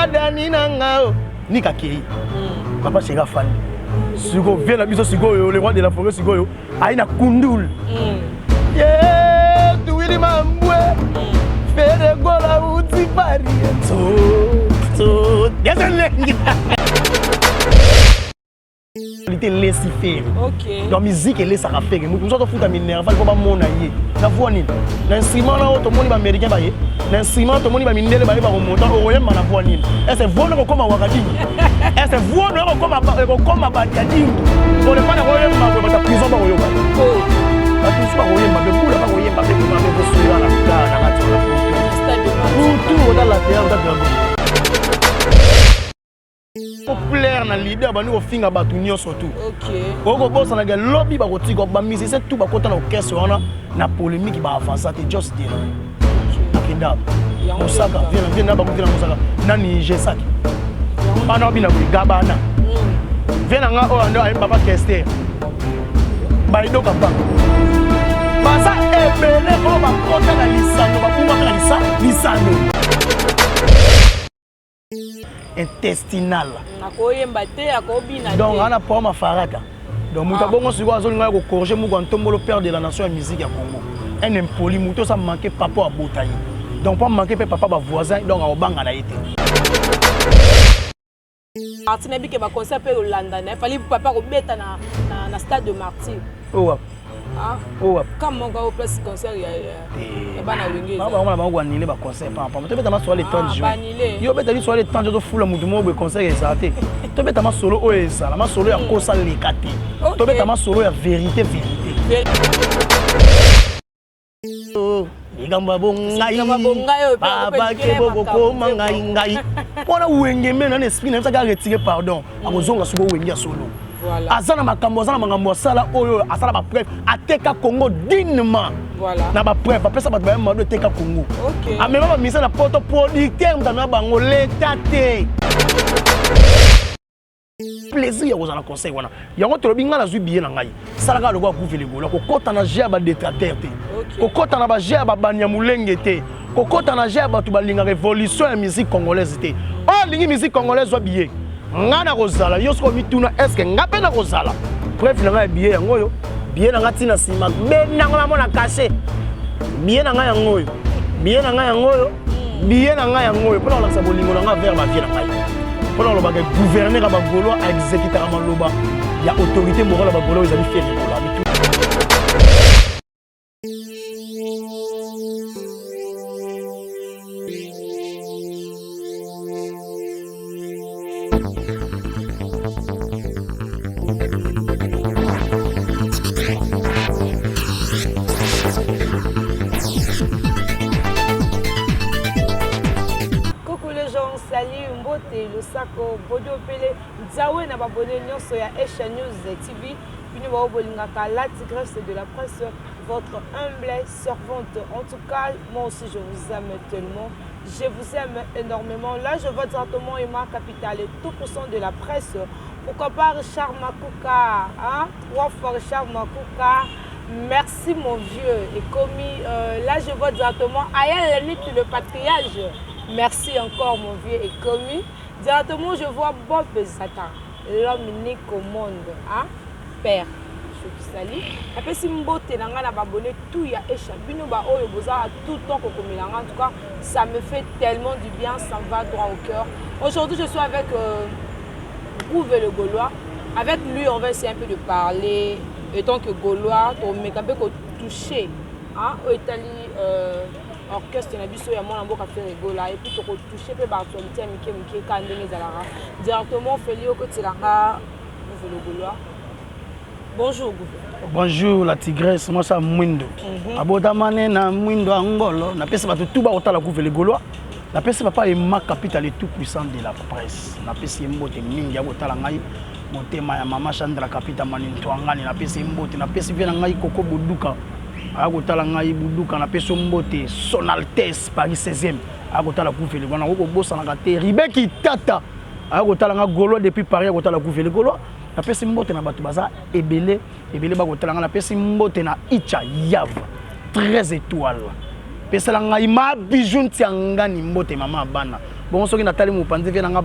Dani nanga nika kei papa chega fan Sigo vient la biso sigo le roi de la forêt sigo aina kundul yeah tu wili mambwe fere gola uti pari so désolé qualité laisser faire OK donc musique elle ça faire nous autres foot à minerva il faut pas mona yé na voix ni l'instrument là auto moni ba américain ba yé l'instrument to moni ba mindele ba ba remontant au royaume na voix ni est-ce voix no comme wakati est-ce voix no comme ba yadi on ne pas na royaume ba ba prison ba royaume oh ba tout ba royaume ba bula ba royaume ba ba soya la na radio tout dans la terre dans populaire na leader ba nous finga ba tout nyonso tout OK oko bossa na ga lobby ba ko tigo ba musicien tout ba kota na orchestre wana na polémique ba avancer te just dire akinda Mosaka viens na ba ko na Mosaka na Niger saki bana bina ko gabana viens nga o ando ay papa Kester ba ido papa basa ebele ko ba kota na lisano ba kuma na lisano intestinal donc on a pas ma farata donc muta bongo siko azolinga ko corriger muko ntombolo père de la nation ya musique ya Congo un impoli muto ça manquer papa à botayi donc pas manquer papa ba voisin donc a obanga na été Martin bi ke ba concert pe Hollande na fallait papa ko beta na stade de Martyr oh ah oh comment on va au place concert ya bana wengeza ba ba ba annuler ba concert pas to beta ma sur les temps de juin yo beta sur les temps de fula mutu mo be concert exalté to beta ma solo o ezala ma solo ya kosa lekate to beta ma solo ya vérité igamba bongai papa ke boko mangai ngai pona wengeme na esprit na saka retirer pardon akozonga suko wengi ya solo voilà azana makambo azana makambo sala oyo asala ba preuve ateka Congo dignement voilà na ba preuve pesa ba ba mado teka Congo OK amema ba misa na poto producteur mutana bango letate plaisir ya kozala conseil wana yango to binga na zubiye na ngai salaka lokwa kuvele gola ko kota na jia ba détracteur te ko kota na ba jia ba banya mulenge te ko kota na jia ba tu balinga révolution ya musique congolaise te oh lingi musique congolaise wa biye ngana kozala yo siko mituna est-ce que ngape na kozala bref na ngai biye yango yo biye na ngati na sima bena ngona mona caché biye na ngai yango yo biye na ngai yango yo biye na ngai yango yo pona la sabolingo na ngai vers ma vie na ngai pona lo ba gouverner ka ba golo a exécuter ka maloba ya autorité morale ba golo ezali faire gola le sako bodo pele zawe na babone nyonso ya Asia News TV bino ba bolingaka la tigresse de la presse votre humble servante en tout cas moi aussi je vous aime tellement je vous aime énormément là je vois directement Emma Capital et tout pour cent de la presse pourquoi pas Richard Makuka hein trois fois Richard Makuka merci mon vieux et commis là je vois directement Aya le patriarche merci encore mon vieux et commis directement je vois Bob Zata l'homme unique au monde hein père je vous salue après si mbote na nga na babonné tout ya Asia bino ba oyo boza tout temps ko komilanga en tout cas ça me fait tellement du bien ça me va droit au cœur aujourd'hui je suis avec Bouve le Gaulois avec lui on va essayer un peu de parler étant que Gaulois to meka pe ko toucher hein au Italie orchestre na biso ya mwana mboka faire rigola et puis to ko toucher pe ba actualité ya mike ka ndenge zalara directement Félio ko tilanga Bouve le Gaulois. Bonjour Bouve. Bonjour la tigresse moi ça mwindo abota mané na mwindo angolo na pesa ba tout ba otala Bouve le Gaulois na pesa papa Emma Capital tout puissant de la presse na pesa mbote mingi abotala ngai motema ya mama Chandra Capital maninto angani na pesa mbote na pesa vena ngai koko boduka akotala ngai buduka na pesa mbote son altesse Paris 16e akotala Bouve le Gaulois ko bossa na te Ribeki tata akotala nga Gaulois depuis Paris akotala Bouve le Gaulois na pesa mbote na bato baza ebele bakotala nga na pesa mbote na Icha Yava 13 étoiles pesa la ngai ma bijou ntianga ni mbote mama bana bon soki natali mopanzi vient nga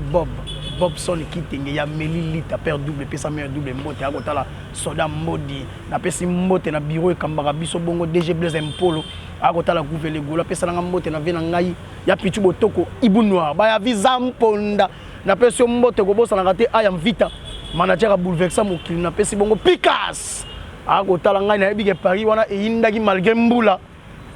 Bobson Kitenge ya Melilita père double pesa meilleur double mbote akotala soda modi na pesi mbote na bureau ekambaka biso bongo DG Blaise Mpolo akotala gouverne gola pesa nga mbote na vena ngai ya pichu botoko Ibu Noir ba ya visa mponda na pesi mbote ko bosa na kate aya mvita manager bouleversa mokili na pesi bongo Picasso akotala ngai na ebike Paris wana eyindaki malgré mbula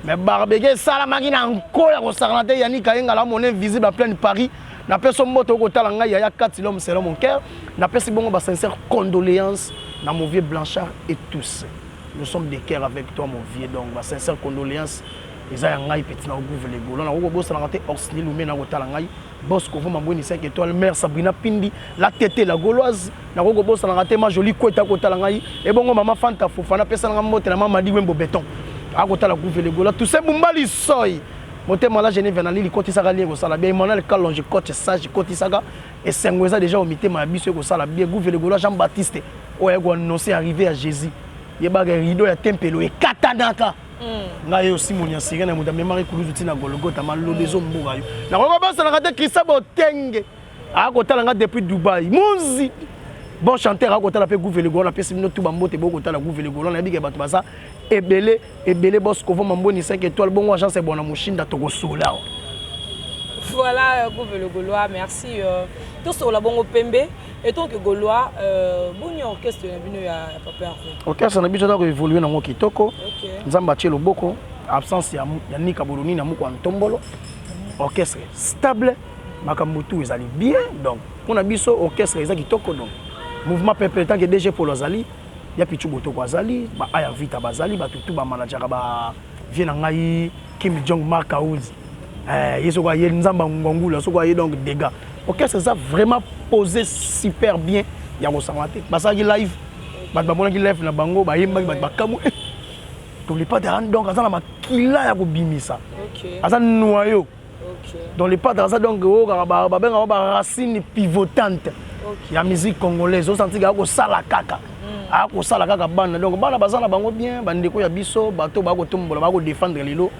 mais barbege sala makina nkola ko sarnate yani kayenga la monnaie visible à plein de Paris. Na personne moto ko tala ngai ya 4 l'homme c'est mon cœur. Na personne bongo ba sincère condoléances na mon vieux Blanchard et tous. Nous sommes des cœurs avec toi mon vieux donc ba sincère condoléances. Eza ngai petit na ouvre les golo na ko bossa na raté Orsini Lumé na ko tala ngai. Boss ko voma mboni 5 étoiles mère Sabrina Pindi la tête la gauloise na ko bossa na raté ma jolie kweta ko tala ngai et bongo maman Fanta Fofana pesa na moto na mama di wembo béton. Akota la gouverne les golo tout c'est bumbali soy. Motema la Genève na lili koti saka lié ko sala bien Emmanuel Kalonge coach sage koti saka et sengweza déjà au mité ma biso ko sala bien gouverne golo Jean Baptiste o ego annoncer arrivé à Jésus yeba ga rideau ya tempelo e katanaka ngai aussi mon yansire na mudame mari kuluzu tina Golgotha malodezo mbuga yo na ko ba sala kate Christa Botenge akota nga depuis Dubaï munzi bon chanteur akota pe gouverne golo na pesi bino tuba mbote boko tala gouverne golo na bige bato basa ebele boss ko voma mboni 5 étoiles bongo agence bona mushinda toko sola. Voilà gouverne golois merci tout sur la bongo pembe et donc golois boni orchestre na bino ya papa Arthur. Orchestre na biso ko évoluer na ngo kitoko. Nzamba tie loboko absence ya Nika Boloni na muko Ntombolo. Orchestre stable makambutu ezali bien donc pour na biso orchestre ezali kitoko donc mouvement peuple tant que DG Paul Azali ya pichu botoko azali ba aya vita bazali ba tutu ba manager ba vient ngai Kim Jong Makaouz yeso kwa ye nzamba ngongula so kwa ye donc dégâts orchestre ça vraiment posé super bien ya ko samate basaki live ba mona ki live na bango ba yemba ba kamu to les pas de donc azana makila ya ko bimisa azana noyau dans les pas ça donc ba benga ba racine pivotante ya musique congolaise au senti ko sala kaka ako sala kaka bana donc bana bazana bango bien bandeko ya biso bato ba ko tombola ba ko défendre lelo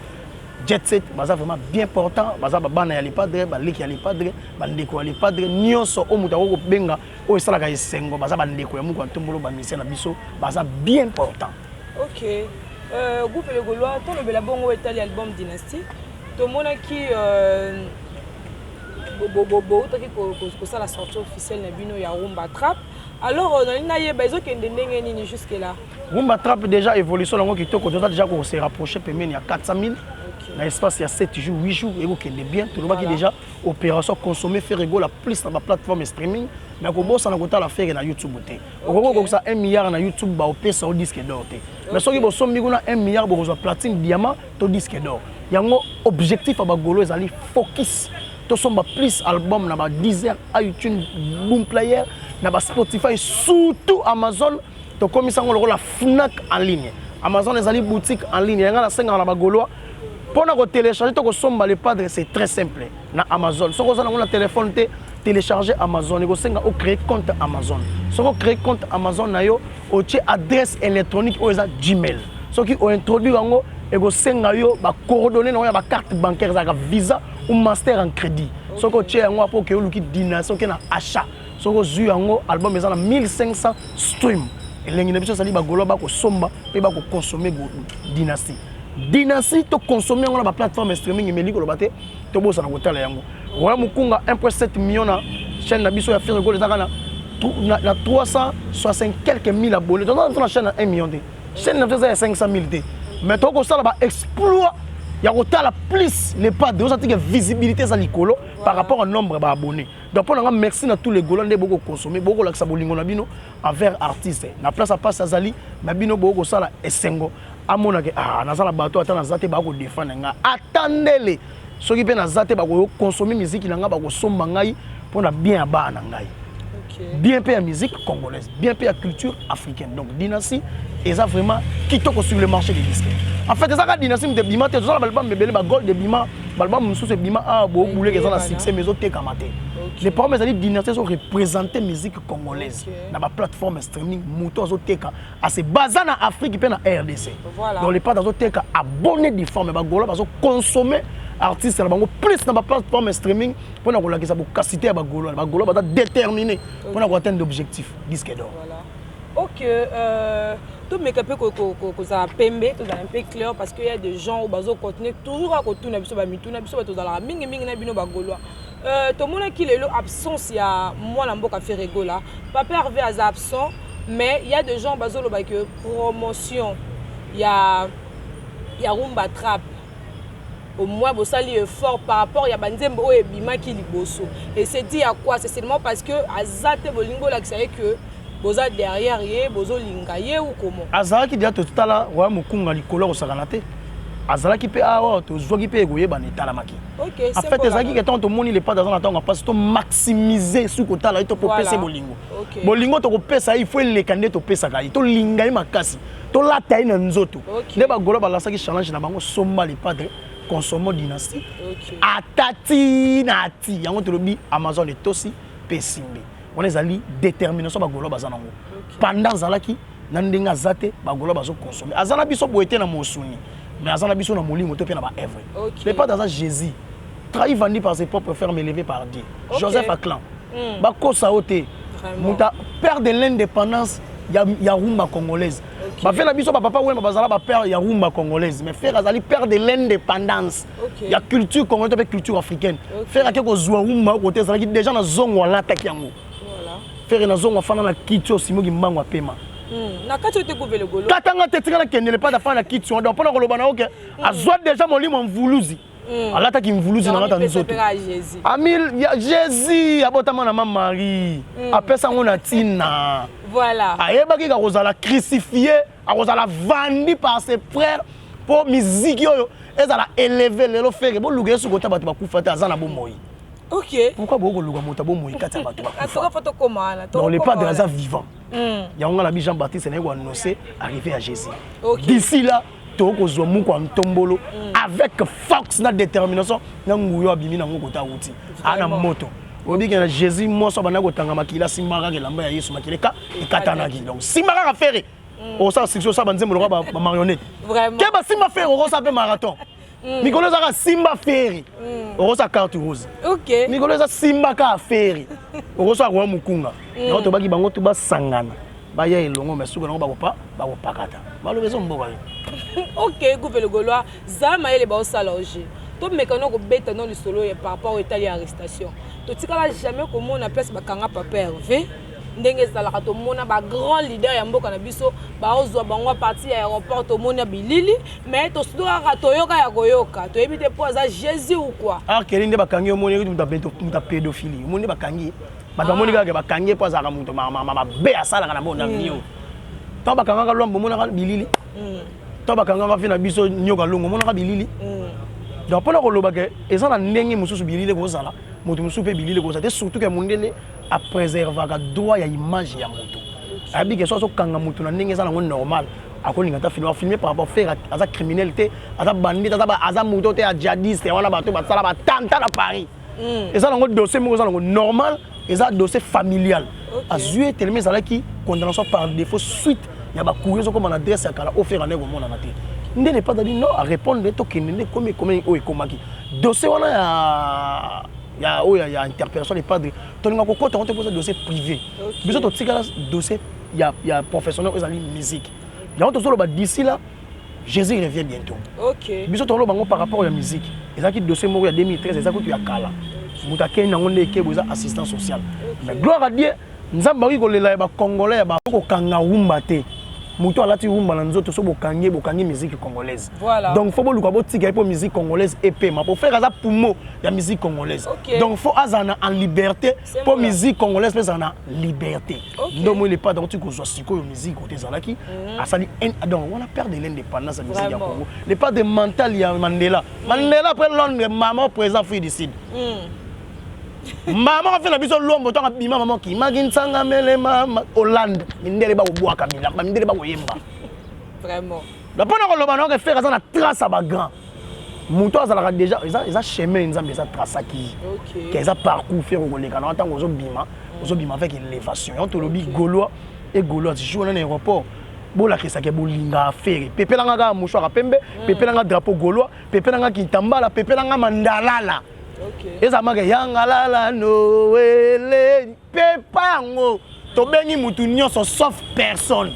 jet set baza vraiment bien important baza bana ya lipadre ba liki ya lipadre bandeko ya lipadre nyonso o muta ko benga o sala ka esengo baza bandeko ya muko tombolo ba mission na biso baza bien important. OK groupe le Gaulois ton le bongo etali album Dynastie to mona ki bobo taki ko sala sortie officielle na bino ya Rumba Trap. Alors na yeba ezo kende ndenge nini jusque là Rumba Trap déjà évolution lango kitoko déjà ko se rapprocher pemeni ya 400 000 na espace ya 7 jours 8 jours et ko kende bien tout le monde qui déjà opération consommer faire rigolo la plus dans la plateforme streaming mais ko bossa na kota la faire na YouTube té ko ça 1 milliard na YouTube ba opesa au disque d'or té mais soki bo sombi kuna 1 milliard bo ko platine diamant to disque d'or yango objectif ba golo ezali focus to somba plus album na ba Deezer iTunes Boom Player na ba Spotify surtout Amazon to komisa ngolo la Fnac en ligne Amazon ezali boutique en ligne yanga na senga na ba golo pour na ko télécharger to ko somba le padre c'est très simple na Amazon so ko za na téléphone te télécharger Amazon et ko senga o créer compte Amazon so ko créer compte Amazon na yo o tie adresse électronique o eza Gmail so ki o introduire ngo et ko senga yo ba coordonner na ba carte bancaire za Visa ou master en crédit so ko tie ngo pour que o luki Dynastie ke na achat so ko zu yango album eza na 1500 stream elengi na biso sali ba golo ba ko somba pe ba ko consommer Dynastie to consommer ngo na ba plateforme streaming emeli ko lobate to bosa na kotala yango wala mukunga 1.7 million na chaîne na biso ya Fire Gold ezaka na 360 quelques mille abonnés donc na chaîne na 1 million de chaîne na biso ya 500 000 de mais to ko sala ba exploit ya kotala plus les pas de senti que visibilité za likolo par rapport au nombre ba abonnés donc pour nga merci na tous les Golandais boko consommer boko la sabolingo na bino envers artiste na place à passe azali na bino boko sala esengo amona ke nazala bato ata nazate ba ko défendre nga attendez-les soki pe nazate ba ko consommer musique na nga ba ko somba ngai pour na bien ba na ngai bien pe la musique congolaise bien pe la culture africaine donc Dynastie eza vraiment kitoko sur le marché des disques en fait eza ka Dynastie de bima te zo la album bebele ba gold de bima album mususu e bima a bo boule ke za na succès mais zo te kamate les problèmes c'est Dynastie sont représenter musique congolaise na ba plateforme streaming moto zo teka à se baser na Afrique pe na RDC donc les pas dans zo teka abonné de forme ba golo ba zo consommer artiste na bango plus na ba plateforme streaming pour na kolakisa bo capacité ya ba golo ba déterminé pour na atteindre l'objectif disque d'or. Voilà. OK, tout mes capé ko ça pembe, tout ça un peu clair parce qu'il y a des gens au bazo continuer toujours à côté na biso ba mituna biso ba to za la mingi na bino ba golo. Tout monde qui est absence il y a moi na mboka fait rigola. Papa Hervé est absent mais il y a des gens bazo lo ba que promotion il y a rumba trap. Au moins vous sali fort par rapport ya banzembo et bima ki liboso. Et c'est dit à quoi? C'est seulement parce que azate bolingo la que boza derrière ye bozo linga ye ou comment? Azalaki dia to tala wa mukunga likolo ko sakana te. Azalaki pe awa to zoki pe goye ba netala maki. OK, en fait ezalaki que tant to moni le pas dans temps parce que to maximiser su ko tala to pesa bolingo. Bolingo to ko pesa il faut le kande to pesa ka to linga makasi. To lata ina nzoto. Ne ba golo ba lasaki challenge na bango somba le padre consommons dynastie. Atati nati yango to lobi Amazon et tosi pesimbe. On est allé détermination ba golo bazanango. Pendant zalaki nandinga zate ba golo bazo consommer. Azana biso boete na mosuni. Mais azana biso na molimo to pe na ba œuvre. Les pas dans Jésus. Trahi vendu par ses propres frères mais élevé par Dieu. Joseph Aklan. Ba kosa ote. Muta père de l'indépendance ya rumba congolaise. Ba fait na biso ba papa ouais bazala ba père ya rumba congolaise mais frère azali père de l'indépendance. Ya culture congolaise avec culture africaine. Frère akeko zwa rumba côté azali déjà na zongo wala taki yango. Faire na zongo fana na kitio simogi mbango apema. Na kati te ko vele golo. Katanga te tingala kendele pas d'afana na kitio donc pona koloba na oke azwa déjà molimo mvuluzi. Alata ki mvuluzi na ngata nzoto. Amil ya Jésus abotama na mama Marie. Apesa ngona tina. Voilà. Ayebaki ka kozala crucifié, a kozala vendu par ses frères pour musique yo ezala élevé lelo faire bo luga yesu kota bato bakufa te azana bo moyi. OK. Pourquoi bo luga moto bo moyi kata bato bakufa? Atoka photo comment? Non, le pas de hasard vivant. Ya on a la Jean-Baptiste n'est pas annoncé arrivé à Jésus. D'ici là, toko zo muko ntombolo avec force na détermination na nguyo abimi na ngoko ta wuti. Ana moto. Obi que Jésus mo so bana ko tanga makila simaka ke lamba ya Yesu makileka ikatana ki. Donc simaka ka faire. O sa section sa banzembo lo ba marionnette. Vraiment. Ke ba simba faire o sa pe marathon. Mikolo za simba faire. O sa carte rose. OK. Mikolo za simba ka faire. O sa kwa mukunga. Na to baki bango to ba sangana. Ba ya elongo mesuka na ba ko pakata. Malobezo mboka yo. OK, coupe le golois, zama ele ba osaloger. To mekano ko beta non le solo par rapport au état arrestation. To tikala jamais comment on appelle ba kanga papa Hervé. Ndenge zalaka to mona ba grand leader ya mboka na biso ba ozwa bango parti ya aéroport to mona bilili mais to sudora to yoka ya koyoka to ebite po za Jésus ou quoi. Ah kelinde ba kangi omoni muta pédophilie. Omoni ba kangi ba moni ka ba kangi po za ka muto mama be asala kana bona nio. To ba kanga ka lombo mona ka bilili. To ba kanga ka fina biso nyoka longo mona ka bilili. Donc pour le lobaque et ça la ndenge mususu bilili ko zala moto mususu pe bilili ko zala surtout que mondele a préserver ka droit ya image ya moto abi que so kanga moto na ndenge ça normal akolinga ta filmer par rapport faire à criminalité à bandit à moto te à djihadiste wana bato ba sala ba tanta na Paris et ça le dossier mo ça normal et ça dossier familial azué tellement ça là qui condamnation par défaut suite ya ba courir comme on adresse à kala offert en ego mona na te ndene pas d'aller non à répondre to kende comme o ekomaki dossier wana ya interpellation des padres tolinga ko kota on te pose dossier privé biso to tika dossier ya professionnel aux ali musique ya on to solo ba d'ici là Jésus revient bientôt. OK. Biso to lo bango par rapport à la musique ezaki dossier moko ya 2013 ezaki to ya kala muta kenya ngone ke boza assistant social mais gloire à Dieu nzamba ko lela ba congolais ba ko kanga rumba te muto alati rumba na nzoto so bokangi musique congolaise. Voilà. Donc faut boluka botika pour musique congolaise épée ma pour faire ça poumon la musique congolaise. Donc faut azana en liberté pour musique congolaise mais en liberté. Donc moi il est pas dans tu ko zo siko musique côté zalaki asali donc on a perdu l'indépendance de la musique au Congo. Le pas de mental ya Mandela. Mandela après Londres maman présent fille du sud. Maman a fait la biso lombo to bima maman ki magin sanga mele mama Hollande mindele ba boa kabila mindele ba yemba vraiment la pona ko loba no ke faire ça na trace ba grand muto azala déjà ils a chemin nzambe ça trace qui que ça parcours faire ko leka na tango zo bima avec élévation on to lobi gaulois et gaulois je joue dans l'aéroport bola kesa ke bolinga affaire pepe langa ka mouchoir pembe pepe langa drapeau gaulois pepe langa kitambala pepe langa mandalala eza maka yanga lala noele pepa yango tobengi mutu nyonso sauf personne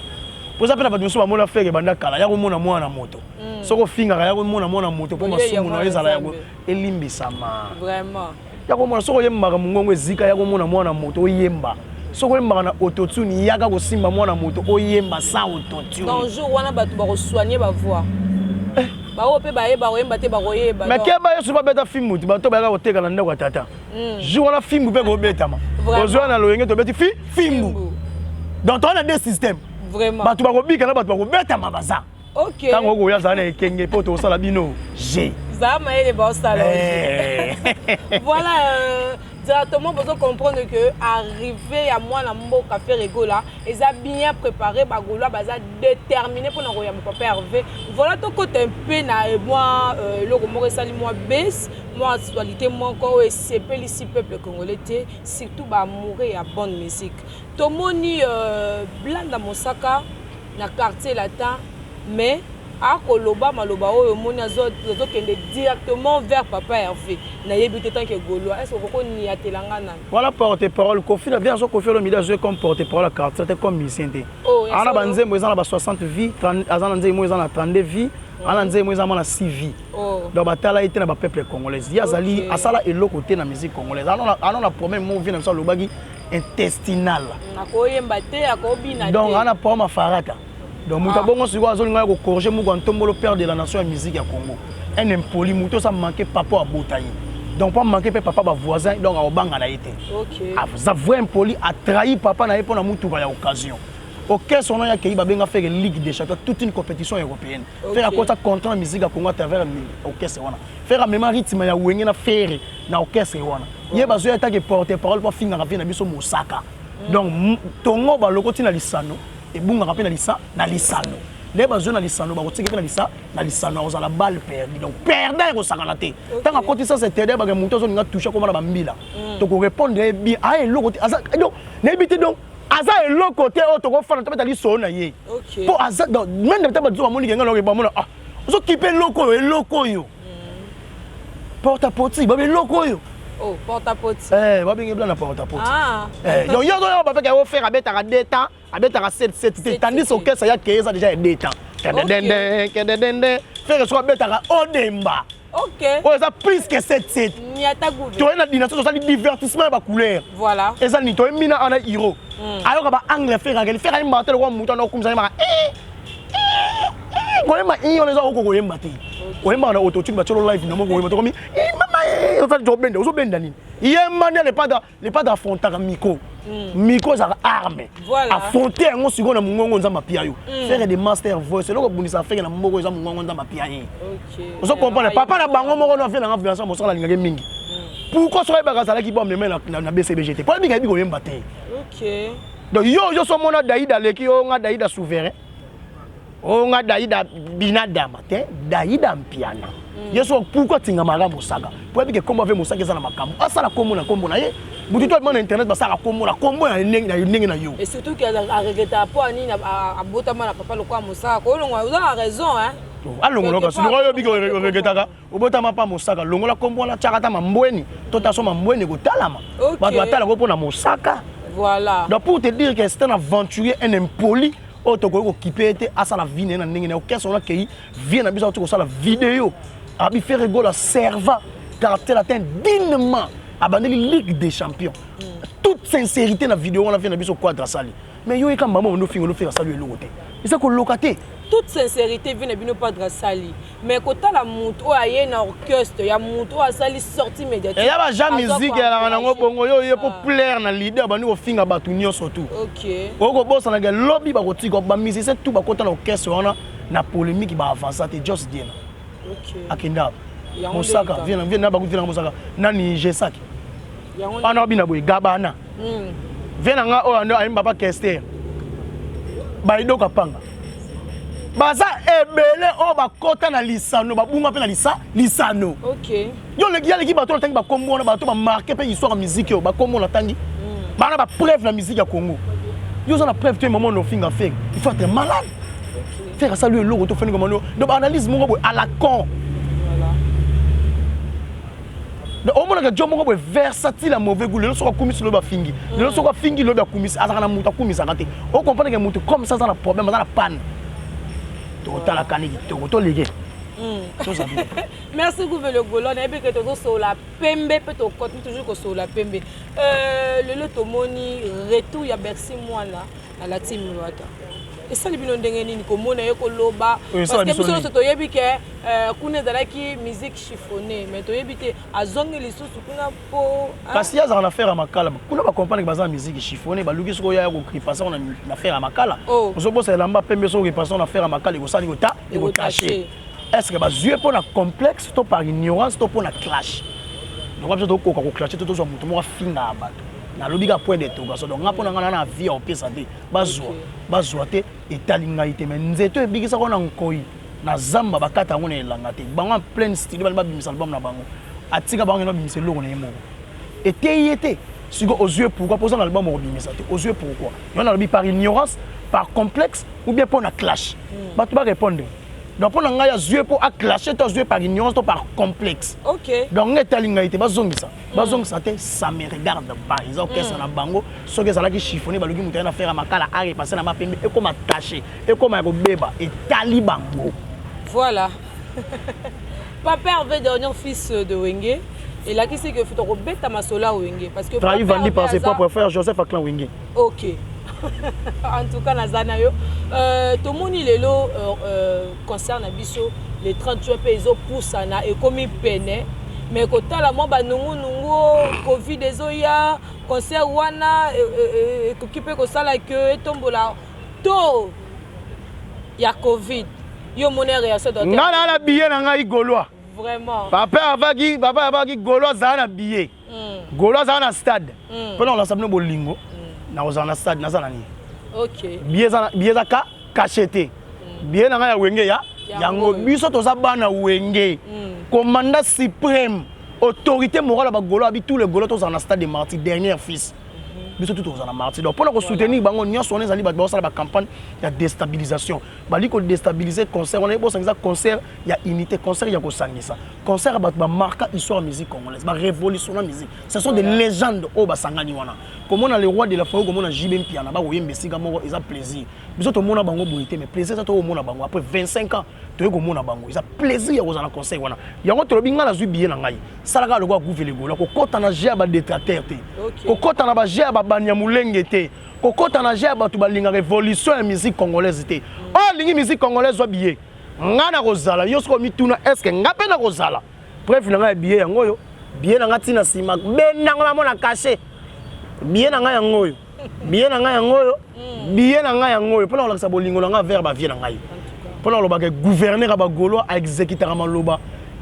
poza pena bato mosusu bamona affaire banda kala ya komona mwana moto soko fingaka ya komona mwana moto po masumu na ezala yango elimbisama vraiment ya komona soko yembaka mongongo ezika ya komona mwana moto oyemba soko yembaka na autotune yaka kosimba mwana moto oyemba sa autotune dans jour wana bato bakosoigner bavoix bao pe bayeba koyemba te bakoyeba mais keba yesu babeta film mutu bato bayaka koteka na ndako ya tata jour wana film mpe kobetama ozwa na loyenge tobeti filmbu donc on a deux systèmes vraiment bato bakobika na bato bakobetama baza ok ntango okoya azala na ekenge mpo tosala bino g zama ele baosala voilà directement pour comprendre que arriver à moi na mboka faire rigola ils a bien préparé bagolo baza déterminé pour na koya mon papa Hervé voilà to côté un peu na moi le romore sali moi baisse moi actualité moi encore et c'est ici peuple congolais surtout ba mourir à bonne musique to moni blanda mosaka na quartier latin mais à Koloba maloba oyo moni azokende directement vers papa Hervé na yebite tant que gaulois est-ce que vous ni atelanga na voilà porte-parole Kofi na bien so Kofi le milieu comme porte-parole à quartier comme musicien te ana banzembo ezana ba 60 vies azana nzembo ezana 32 vies ana nzembo ezana na 6 vies donc batala été na ba peuple congolais yazali asala eloko te na musique congolaise ana problème mo vient na so lobaki intestinal na koyemba te akobina te donc ana problème farata donc muta bongo siko azolinga ko corriger muko ntombolo père de la nation de musique ya Congo un impoli muto ça manquer papa abotani donc pas manquer papa ba voisin donc a obanga na été OK ça vrai impoli a trahi papa na epona mutu ba ya occasion OK son ya kei ba benga faire ligue des champions toute une compétition européenne faire à contrat musique à Congo à travers OK c'est wana faire même rythme ya wenge na faire na OK c'est wana ye bazo ya take porte-parole pour finir na biso Mosaka donc tongo ba lokoti na lisano et bunga rappel na lisano les bazou na lisano ba kotseke na lisano on la balle perdue donc perdre ko sakana te tant à côté ça c'était ba muto zo nga toucher comme na bambila to ko répondre bien a eloko te aza donc na bité donc aza eloko te o to ko fana to beta lisano na ye pour aza donc même de ba zo ba moni nga lo ba mona ah zo kipe eloko yo porte à porte ba eloko yo oh porte-à-porte ba bingi bla na porte-à-porte donc yo ba fait que faire abeta 2 temps abeta 7 tandis que ça y a que ça déjà 2 temps faire so abeta odemba OK oh ça plus que 7 niata goût to na dination ça divertissement ba couleur voilà et ça ni to mina ana hero ayo ba anglais faire un matin ko muta na kumza ma Koyemba iyo leza oko koyemba te. Koyemba na autotune ba cholo live na mo koyemba to komi mama oza jobenda ozo benda nini. Yemba ne le pas d'affronter micro. Micro za arme. Affronter ngo siko na mungongo nza mapia yo. Faire des master voice loko bunisa faire na mboko za mungongo nza mapia yi. OK. Ozo comprendre papa na bango moko na faire na influence mo sala lingake mingi. Pourquoi so ba kazala ki bom na BCBGT. Pour bi ko yemba te. OK. Donc yo so mona Daïda leki yo nga Daïda souverain. On a Daïda binada matin, Daïda mpiana. Yeso pourquoi tinga mara Mosaka? Pour que comment fait Mosaka za na makambo. Asa la kombo na ye. Butu to na internet ba sa la kombo na ndenge na yo. Et surtout qu'il a regretté pour ani a botama na papa lokwa Mosaka. Ko longwa vous avez raison hein. Alongo loka sino yo biko regretaka. Obotama pa Mosaka longola kombo na chakata mambweni. Tota so mambweni ko talama. Ba to atala ko pona Mosaka. Voilà. Donc pour te dire que c'est un aventurier, un impoli. Otoko kipete asala vine na ndenge na okeso na kei vient na biso to sala vidéo abi faire rigoler serva caractère atteint dignement abandeli Ligue des Champions toute sincérité na vidéo on a fait na biso quadra sali mais yo eka maman no fingo no faire sali eloko te isa ko lokaté toute sincérité vient na bino quadra sali mais kota la mutu o aye na orchestre ya mutu o sali sortie immédiatement et ya ba ja musique ya na ngo bongo yo po plaire na leader bani ko finga batu nyonso tout OK oko bossa na lobby ba ko tiko ba musicien tout ba kota na orchestre wana na polémique ba avancer te just dire OK akinda Mosaka vient na ba ko vient na Mosaka nani Jesaki ana bina boy gabana vient nga o ando ayimba pa Kester ba idoka panga baza ebele o bakota na lisano babunga pe na lisano OK yo le gars qui bato tangi ba kombo na bato ba marquer pe histoire de musique yo ba kombo na tangi bana ba preuve na musique ya Congo yo za na preuve tu moment no finga faire il faut être malade Faire ça lui logo to faire comme donc analyse mon à la con. Voilà. Donc au moins que John mon versatile à mauvais goût, le so ko commis le ba fingi. Le so ko fingi le ba commis azana muta commis zakate. On comprend que muta comme ça na problème dans la panne. To ta la kanigi to légué. Merci Gouverneur Golon, et puis que tu sur la pembe, peut tu continues toujours sur la pembe. Le lot moni retour ya Bercy moi là à la team Loata. Et ça les bilons d'engagement ni comme on a eu koloba. Parce que nous sommes sur yebi que kuna dalaki musique chiffonnée, mais tu yebi te azonge les sous kuna po. Parce qu'il y a une affaire à Makala. Kuna ba comprendre que bazan musique chiffonnée, ba luki soko ya ko kripasa on a une affaire à Makala. On se pose la mba pembe soko kripasa on affaire à Makala, il go ça ni go ta, il go cacher. Est-ce que tu es pour un complexe, ou par ignorance, ou pour un clash? Donc, tu as un clash, tu as un mouvement fin à abattre. Na lobi ga point d'interrogation. Donc, on a une vie au PSAD. Bazoate et talingaïté. Mais nous étions bien que ça on a encore na zamba bakata on est langate. Bango plein style ba bimisa album na bango. Atika bango na bimisa logo na yemo. Et téyété. Si aux yeux pourquoi poser un album au bimisa? Aux yeux pourquoi? Il y en a par ignorance, par complexe ou bien pour un clash. Bah tu vas répondre. Donc pour nga ya yeux pour clasher tes yeux par ignorance ou par complexe. OK. Donc nga talingaïté bazongisa. Bazongisa te ça me regarde pas. Ils ont que ça na bango, so que ça la qui chiffonner baluki muta na faire makala a repasser na mapembe et comme attaché et comme ko beba et talibango. Voilà. Papa Hervé dernier fils de Wenge et là qui c'est que faut beta masola Wenge parce que trahi vendu par ses propres frères Joseph Aklan Wenge. OK. En tout cas, Nazana yo, tout le monde est là concerne Abisso les 30 jours ils ont poussé na et comme peine mais quand la moi ba nungu Covid ezoya concert wana occupé ko sala que tombola to ya Covid yo mon réaction de non la billet na ngai goloa vraiment papa avaki goloa za na billet goloa za na stade pendant l'ensemble bolingo na ozana stade na zana ni OK billet za ka cacheté billet na ngai ya Wenge ya yango biso toza bana Wenge commandant suprême autorité morale ba golo abi tous les golos toza na stade de Marty dernier fils biso tout toza na Marty donc pour soutenir bango nyonso on ezali ba sala ba campagne ya déstabilisation bali ko déstabiliser concert on est bo sangisa concert ya unité concert ya ko sangisa concert ba marquer histoire musique congolaise ba révolution la musique ce sont des légendes au ba sangani wana comme on a le roi de la foi comme on a JB Mpiana ba oyembe singa moko ils a plaisir biso to mona bango boité mais plaisir ça to mona bango après 25 ans to ko mona bango ils a plaisir ya ko na concert wana yango to binga na zui billet na ngai salaka le ko gouverner golo ko kota na jia ba détracteur te ko kota na ba jia ba banyamulenge te ko kota na jia ba to ba linga révolution ya musique congolaise te oh lingi musique congolaise zo billet ngana ko zala yosko mituna est-ce que ngape na ko zala bref na ngai billet yango yo billet na ngati na sima benango mona caché billet na ngai yango yo billet na ngai yango yo billet na ngai yango yo pona ko lakisa bolingo na ngai vers ba vie na ngai pona lo ba ke gouverneur ba golo a exécuter maloba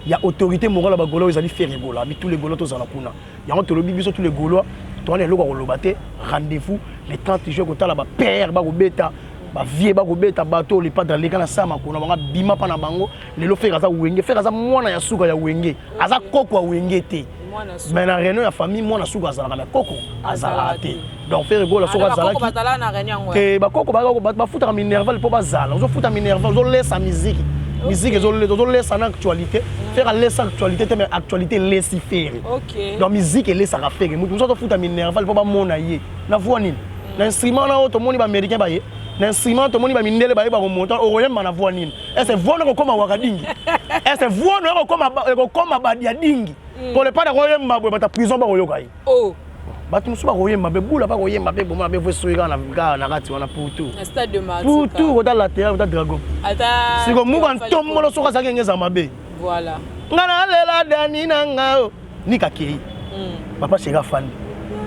ya autorité morale ba golo ils allaient faire rigola mais tous les golos tous na kuna yango to lobi biso tous les golois to on est loko ko lobate rendez-vous les 30 jours ko tala ba père ba ko beta ba vie ba ko beta bato les pas dans les kana sama ko na banga bima pa na bango le lo faire za Wenge faire za mwana ya suka ya Wenge aza koko ya Wenge te mais na réunion ya famille mwana suka azala mais koko azala te donc faire rigola suka azala koko batala na réunion te ba koko ba futa minerval po bazala zo futa minerval zo laisser musique musique ils laisse en actualité faire laisser actualité mais actualité laisser faire OK donc musique laisse à faire nous sommes foutu à minerval pour pas monayer na voix nini l'instrument là tout monde américain ba l'instrument tout monde ba mindele ba ba remonter au royaume na voix nini est-ce voix no comme wakadingi est-ce voix no comme ba dia dingi pour le pas de royaume ba ta prison ba royoka yi oh batu musuba koyemba be bula ba koyemba be bomona be vosoika na na kati wana pour tout stade de Marty pour tout kota latéral kota dragon ata siko muba ntombo lo soka sake ngeza mabe voilà ngana lela dani nanga nika kei papa chega fandi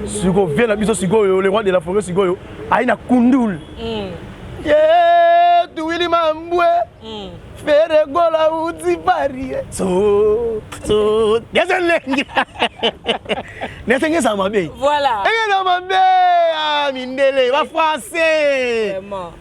siko vient biso siko yo le roi de la forêt siko yo aina kundul tu wili mambwe fere gola uzi pari so désolé ça m'a bien voilà et ça m'a bien mindele va français vraiment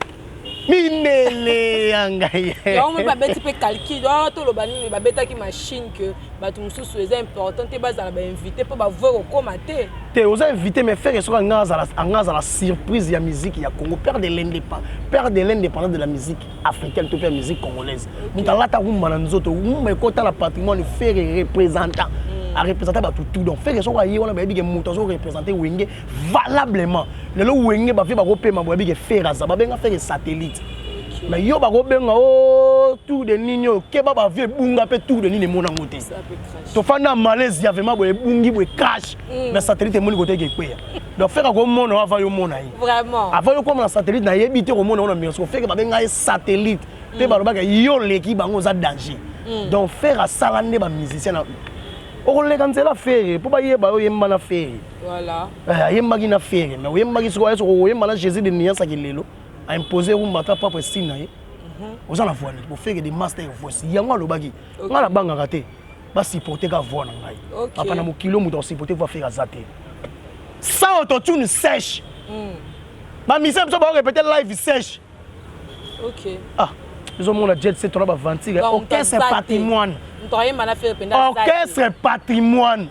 Minele yangaye. On va bêter pe calcul. Tout le bani va bêter qui machine que bah tout musu c'est important. T'es bas à invité pour bah voir au commenter. T'es aux invités mais faire sur un gaz à la surprise ya musique ya Congo perdre l'indépendance de la musique africaine tout faire musique congolaise. Mutala ta rumba na nzoto rumba ekota la patrimoine faire représentant. À représenter tout donc faire sur ayi on a bien que muto représenter wenge valablement. Le wenge ba fait ba repément ba bien faire ça ba bien faire satellite. Mais yo ba benga o tout de nino ke ba ba vie bunga pe tout de nino mona ngote to fanda Malaisie ya vraiment boye bungi boye cash mais satellite moni côté ke kwe donc faire ko mona avant yo mona yi vraiment avant yo comme na satellite na yebite ko mona on mais so faire ba benga satellite pe ba ba yo leki bango za danger donc faire à salande ba musicien na o le kanzela faire pour ba yeba yo yemba na faire voilà yemba ki na faire mais yemba ki so yemba na Jésus de Niasa ki lelo a imposé un matin propre signe aux en avoir pour faire des master voici yango lo bagi ngala banga raté ba supporter ka voix na ngai papa na mokilo muto supporter va faire azaté sans autotune sèche ba mise so ba répéter live sèche OK ah ils ont mon jet set on va ventir orchestre patrimoine orchestre patrimoine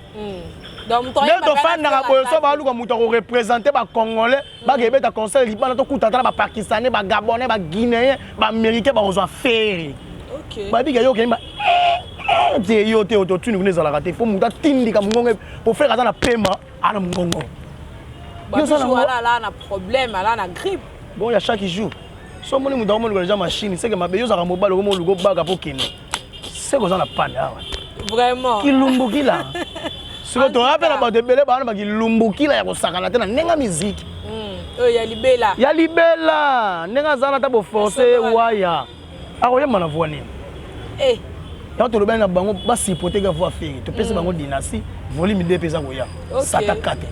donc to fan na boyo so ba luka muto ko représenter ba congolais ba gebe ta concert libana to kutata ba pakistanais ba gabonais ba guinéen ba américain ba ozo faire OK ba biga yo ke ba te yo te autotune ne zala raté faut muta tindi ka mungongo pour faire ça na paiement ana mungongo yo ça là na problème là na grippe bon il y a chaque jour so moni muta mo déjà machine c'est que ma be yo za ka mobile ko mo lugo baga pour kine c'est que ça na panne vraiment kilumbuki là si tu rappelles about de belé ba na ki lumbuki là ya ko sakana te na nenga musique ya libela nenga zana ta bo forcer waya ako yema na voix ni ya to lobena bango ba sipoter ga voix faire to pesa bango dynastie volume 2 pesa ko ya sata kate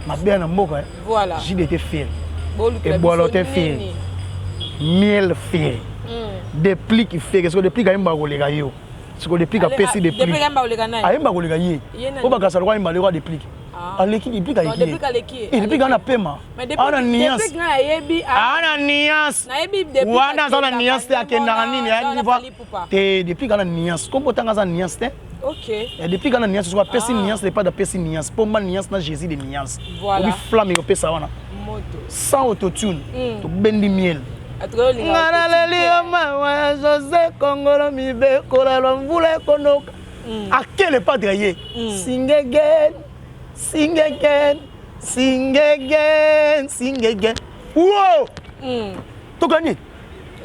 mabe na mboka voilà JDT faire et boalote faire miel faire depuis qui fait que depuis ga imba ko lega yo siko depuis ka pesi depuis ga lega nai ayemba ko lega ye ko ba ka salwa imba le ko depuis aleki depuis ka depuis ka leki depuis ka na pema ana nias depuis na yebi ana nias na yebi depuis wana zana nias te akenda nini ya niveau te depuis ka na nias kombo tanga za nias te OK et depuis ka na nias so pesi nias le pas de pesi nias pomba nias na Jésus de nias voilà flamme ko pesa wana moto sans autotune to bendi miel ngana leli ma José Kongolo mi be kolalo mvula konoka akele padre ye sing again sing again sing again sing again wow to gagner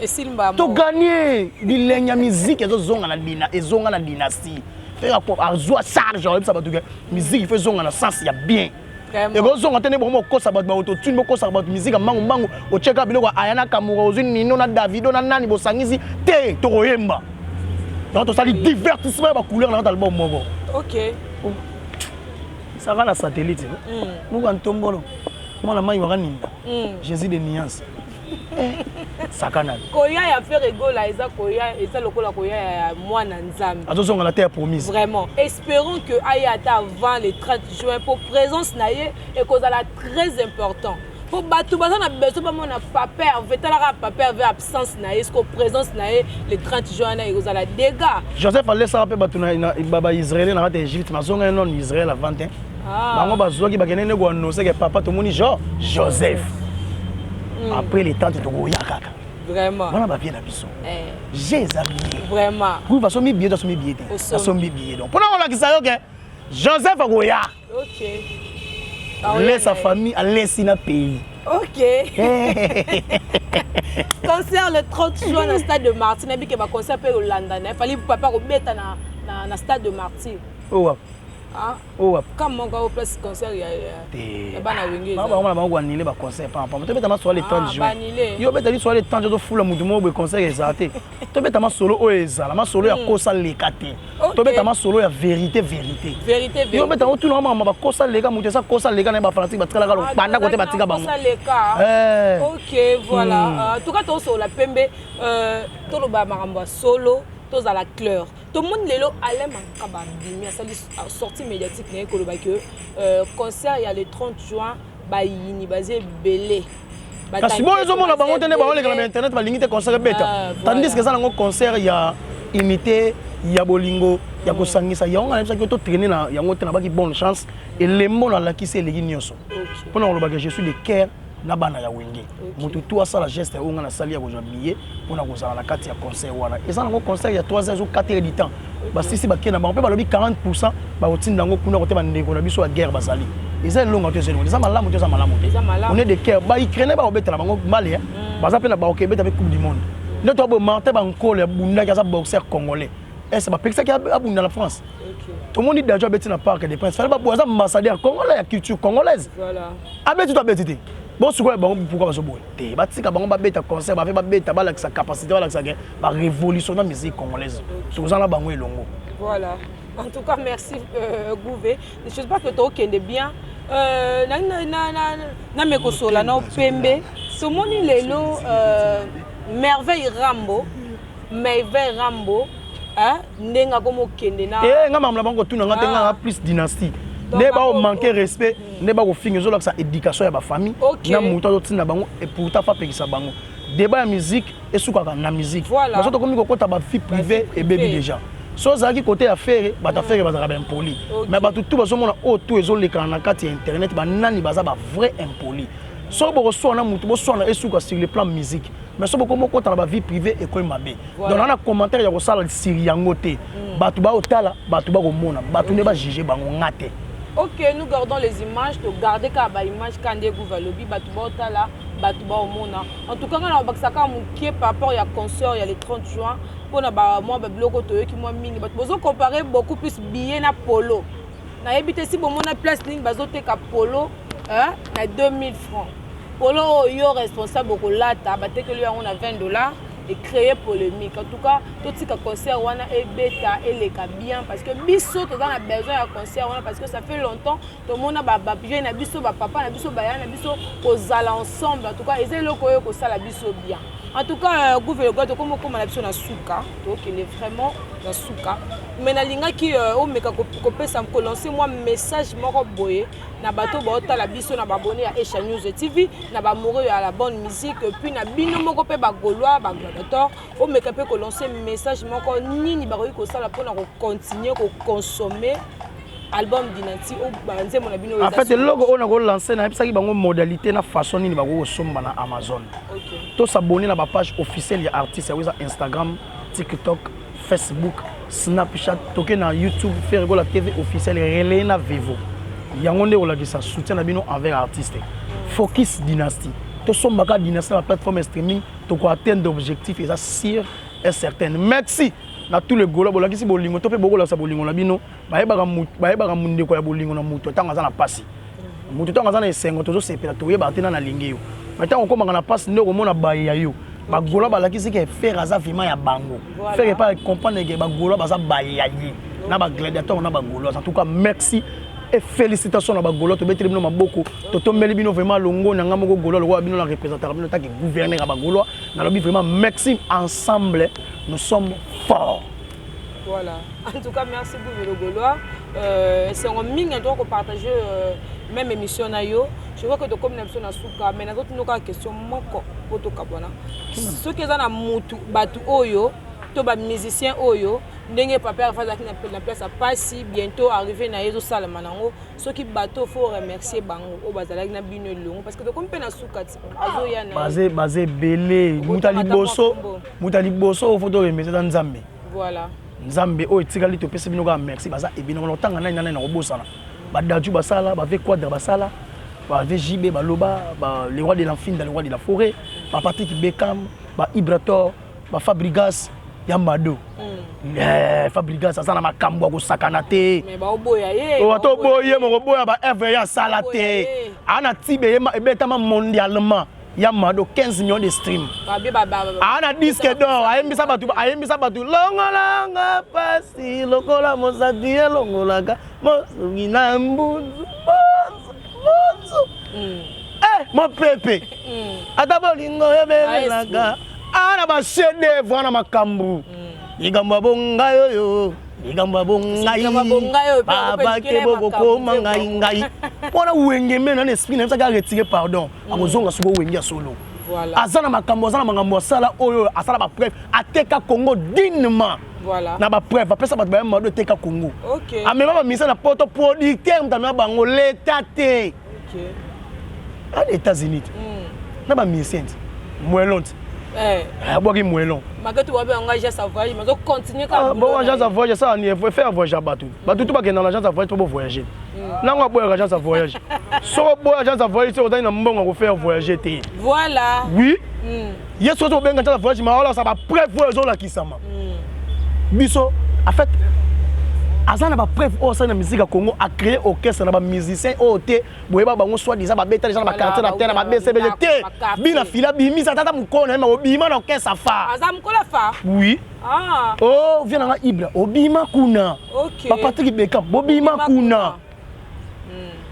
et Simba to gagner bilenya musique ezonga na dynastie faire pour azwa charge ça ba to musique il fait zonga na sens ya bien et vous on entendez bon ko sabat ba autotune ko sabat musique mangu o cheka biloko ayana kamura ozuni nino na Davido na nani bo sangisi te to koyemba donc to sali divertissement ba couleur na album moko OK ça va la satellite nous en tombolo moi la main wa ninda Jésus de Niance sakana koya ya faire rigola eza koya eza lokola koya ya mwana nzambe azozonga la terre promise vraiment espérons que ayata avant le 30 juin pour présence naie et cause la très important pour batu bazana beso ba mona papa vetala ka papa avec absence naie est-ce que présence naie le 30 juin na cause la dégâts Joseph allait ça rappeler batu na baba israélien na Égypte mazonga non Israël avant bango bazoki bakenene ko annoncer que papa to moni Joseph après les temps de Togoya kaka vraiment voilà ba bien la biso j'ai amis vraiment oui va sommi billet ça sommi billet donc pendant on la kisa yo que Joseph Goya OK laisse sa famille à l'Essina pays OK concert le 30 juin dans stade de Martyr na bi ke ba concert pe Hollanda na fallait papa ko beta na stade de Martyr comment on place concert ya bana wengeza ba ba annulé ba concert pa to beta ma soirée le 30 juin yo beta li soirée le 30 juin fula mutu mo be concert exaté to beta ma solo o ezala ma solo ya kosa lekate to beta ma solo ya vérité yo beta o tout le monde ba kosa leka mutu sa kosa leka na ba fanatique ba tikala ka banda côté ba tika bango OK voilà en tout cas to so la pembe to lo ba makambo solo tous à la couleur tout le monde lelo allait mankaba bimia ça sortie médiatique na ko lo ba que concert il y a le 30 juin ba yini basé belé Kasi bon les hommes là bango tene ba oleka na internet ba lingite concert beta. Tandis que ça nango concert ya imité ya bolingo ya kosangisa ya onga na to traîner na yango tena ba ki bonne chance et le monde la qui c'est legi nyonso. Pona lo ba que je suis de cœur na bana ya wenge. Moto tout ça la geste onga na sali ya ko jabiller pona ko zala na kati ya concert wana. Et ça nango concert ya 3 heures ou 4 heures du temps. Ba sisi ba kena ba pe ba lobi 40% ba otinda ngo kuna ko te ba ndeko na biso ya guerre bazali. Ils ont longue temps ils ont malamu te malamu on est de cœur ba Ukraine ba obeta na bango Mali ba za pe na ba okebe avec coupe du monde ne to ba Martin ba nkole bunda ka za boxeur congolais et c'est ba pekisa ki abunda la France tout le monde dit déjà beti na Parc des Princes fallait ba boza ambassadeur congolais ya culture congolaise voilà abeti to abeti bon sikoyo bango pourquoi ba so boy te ba tika bango ba beta concert ba fait ba beta ba la sa capacité ba la sa ba révolutionner la musique congolaise tout ça là bango elongo voilà. En tout cas, merci Gouvé. Je ne sais pas que tu as bien. Na me kosola na pembe. Ce moni lelo merveille Rambo. Merveille Rambo. Hein? Ndenga komo kende na. Nga mamla bango tuna nga tenga plus dynastie. Ne ba manquer respect, ne ba ko finir zo la sa éducation ya ba famille. Na muto to tina bango et pourtant pas pekisa bango. Débat ya musique et soukaka na musique. Parce que komi ko kota ba vie privée et baby déjà. So ça qui côté affaire ba affaire ba za impoli mais ba tout ba so mona o tout ezo le kana kati internet ba nani ba za ba vrai impoli so bo so na mutu bo so na esuka sur le plan musique mais so bo ko moko ta ba vie privée et ko mabe donc na commentaire ya ko sala siriango te ba tu ba otala ba tu ba ko mona ba tu ne ba juger bango ngate. OK, nous gardons les images, to garder ka ba image quand des gouvalobi ba tu ba otala ba tu ba mona. En tout cas na ba saka mukie par rapport ya concert ya le 30 juin. Pour na moi ba bloko to qui moi mingi ba bozo comparer beaucoup plus billet na polo na ebité si bon na place ning bazo te ka polo hein na 2000 francs polo yo responsable ko lata ba te que lui on a $20 et créer polémique en tout cas tout ce concert wana e beta et les bien parce que biso to dans a besoin de concert wana parce que ça fait longtemps tout monde ba bien na biso ba papa na biso ba ya na biso ko zala ensemble en tout cas ezelo ko yo ko sala biso bien. En tout cas, gouvernement comme on a na souka, donc il est vraiment dans souka. Mais na linga qui o meka ko pesa ko lancer moi message moko boye na bato ba otala biso na ba abonné à Esha News TV na ba mourir à la bonne musique puis na bino moko pe ba gaulois ba gladiateur o meka pe ko lancer message moko nini ba ko sala pour na ko continuer ko consommer album Dynasty au banze mon abino. En fait le logo on a ko lancer na bisaki bango modalité na façon nini ba ko somba na Amazon. OK. To s'abonner na ba page officielle ya artiste ya Instagram, TikTok, Facebook, Snapchat, toke na YouTube, faire la TV officielle Relena Vivo. Yango nde ola sa soutien na bino envers artiste. Focus Dynasty. To somba ka Dynasty na plateforme streaming to ko atteindre d'objectifs et ça sûr et certain. Merci. Na tous les golo bolaki si bolingo to pe bokola sa bolingo na bino bayeba munde ko ya bolingo na muto tanga za na pasi muto tanga za na esengo tozo sepela to yeba tena na lingeyo mata ko komanga na pasi ndeko mona baya yo ba golo balaki si ke faire aza vima ya bango faire pas comprendre que ba golo baza baya yi na ba gladiateur na ba golo en tout cas merci et félicitations na ba golo to beteli bino maboko to tombeli bino vraiment longo na ngamo ko golo lo bino na représenter bino ta ke gouverner ba golo na lobi vraiment merci ensemble nous sommes forts. Voilà. En tout cas, merci beaucoup, le Gaulois. C'est un ming donc partager même émission na yo. Je vois que tu comme l'émission na souka, mais na d'autres nous question moko poto kabona. Ceux qui sont na mutu batu oyo, to ba musicien oyo, ndenge papa fa na place à passi bientôt arriver na yezo salama nango. Ceux qui bateau faut remercier bango o bazala na bino longo parce que to comme pe na souka ti azo ya na basé belé mutali boso faut to remercier dans Nzambe. Voilà. Nzambe o etikali to pesa bino ka merci baza ebino no tanga nani na kobosana ba daju basala ba ve quadre basala ba ve JB ba loba ba le roi de l'enfine dans le roi de la forêt ba Patrick Beckham ba Ibrator ba Fabrigas Yamado Fabrigas asana makambo ko sakana te mais ba oboya ye o to boye mo boya ba ever ya salate ana tibe ebetama mondialement Yamado 15 millions de streams. Ana disque d'or, ayembisa batu longolanga pasi lokola mosadi longolanga mosugina mbuzu. Mon pepe. Ata bolingo yebelaga. Ana ba chef-d'œuvre ana makambu. Igamba bonga yo. Igamba bonga yo. Baba ke boko ko mangai ngai. Wana wengeme na esprit na ça retirer pardon. Akozonga suko wengi solo. Voilà. Azana makambo azana makambo sala oyo asala ba preuve ateka Congo dignement. Voilà. Na ba preuve apesa ba mado teka Congo. OK. Amema ba misa na poto producteur mtamina bango l'état te. OK. À les États-Unis. Na ba misent. Moelont. Boki moelon. Magato wa ba engagé sa voyage, mais on continue quand bon agence à voyage ça on faut faire voyage bateau. Bateau tout pas que dans l'agence à voyage pour voyager. Nanga boy agence à voyage. So boy agence à voyage on na mbongo ko faire voyager te. Voilà. Oui. Yes so benga agence à voyage mais alors ça va preuve voyage la kisama. Biso en fait azana ba preuve au sein de musique à Congo a créé orchestre na ba musicien au te boyeba bango soit disant ba beta les gens ba quartier na terre na ba BCBT bina fila bimi sa tata mukona ma obima na orchestre fa azam kola fa oui oh vient na Ibra obima kuna OK ba Patrick Beckham obima kuna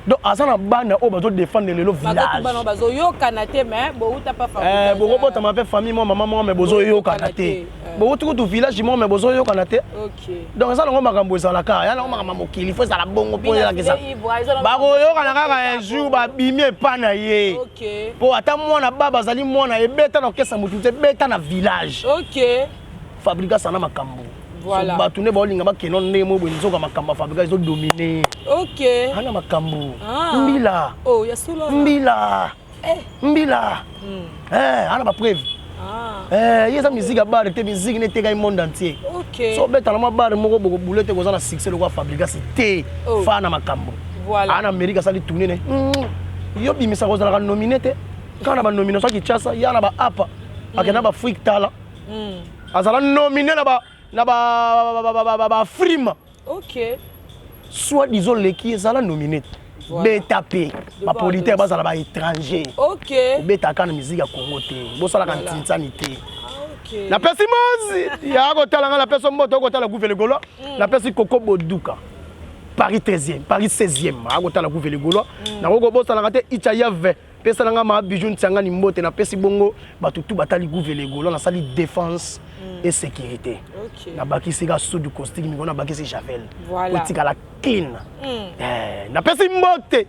donc azana bana o bazo défendre le village bana bazo yo kanate mais bo uta pas fa bo robota ma fait famille moi maman mais bozo yo kanate bo tout village moi mais bozo yo kanate OK donc ça ngo makambo ezala ka ya ngo makambo mokili faut ça bongo po ya kesa ba ko yo kanaka un jour ba bimi pa na ye OK po ata mwana baba zali mwana ebeta na kesa mutu te beta na village OK fabrika sana makambo voilà ba tune ba olinga ba kenon nemo bonzoka makambo fabrika zo dominer OK ana makambo mbila oh ya solo mbila mbila ana ba preuve yesa musique à bar te musique ne te ga monde entier OK so beta na bar moko boko boulette ko za na succès le ko fabrika c'était fa na makambo voilà ana America sali tourner ne yo bimisa ko za na nominé te kana ba nomination ki chasa ya na ba apa akena ba freak tala azala nominé na ba frima OK soit disons l'équipe ezala nominé beta pe ba politique bazala ba étranger OK beta kana musique ya Congo te bosala ka ntintani te OK la pesimosi ya ko tala la personne moto ko tala gouverne golo la personne Koko Boduka Paris 13e Paris 16e ko tala gouverne golo na ko bosala te Ichayave pesa nga ma bijou ntanga ni mbote na pesi bongo batutu batali gouverne golo na sali défense et sécurité. OK. Na baki sika sous du caustique mi na baki c'est Javel. Voilà. Politique la clean. Na pesi mbote.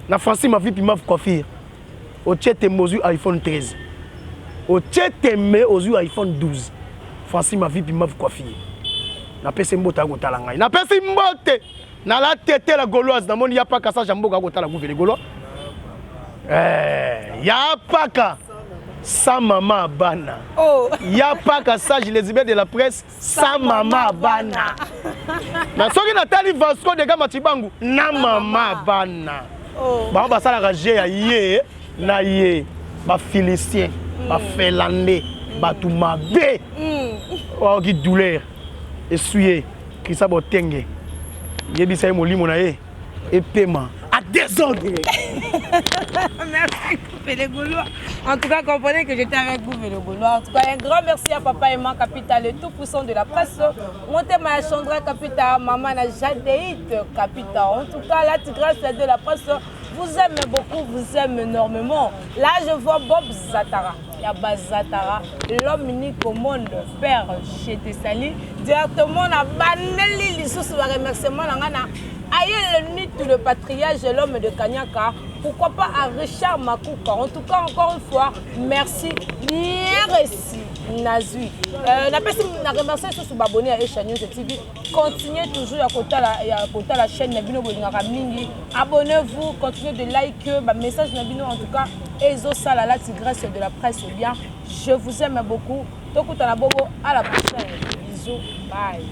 Na Francis ma vie puis ma coiffure. Au tchete mozu iPhone 13. Au tchete me ozu iPhone 12. Francis ma vie puis ma coiffure. Na pesi mbote ko tala ngai. Na pesi mbote. Na la tete la gauloise na moni ya pas kasa jamboka ko tala gouverne golo. Ya paka sa maman bana. Oh. Ya paka sa je les de la presse sa maman bana. Na soki na tali Vasco de Gama Tibangu na maman bana. Oh. Ba ba sala raje ya ye na ye ba Philistin, ba Finlandais, ba tumabe. Oh qui douleur. Essuyer Krisa Botenge. Yebisa molimo na ye et paiement. À désordre. Merci, les Gaulois. En tout cas, comprenez que j'étais avec vous, les Gaulois. En tout cas, un grand merci à Papa Emma Capital, le tout puissant de la presse. Montez ma Chandra Capital, maman Jadeit Capital. En tout cas, la tigresse de la presse vous aime beaucoup, vous aime énormément. Là, je vois Bob Zatara. Yaba Zatara, l'homme unique au monde, père chez Tessali. Directement, on a banali les sous remerciements. Aïe le nid le patriarche de l'homme de Kanyaka, pourquoi pas à Richard Makouka. En tout cas, encore une fois, merci. Merci Nazui. La personne qui a remercié sur ce abonné à Echanews TV. Continuez toujours à côté la chaîne Nabino Mingi. Abonnez-vous, continuez de liker. Message Nabino en tout cas. Ezo Sala, la tigresse de la presse, bien. Je vous aime beaucoup. Donc, à la prochaine. Bisous. Bye.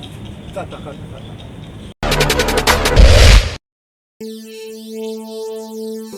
Thank you.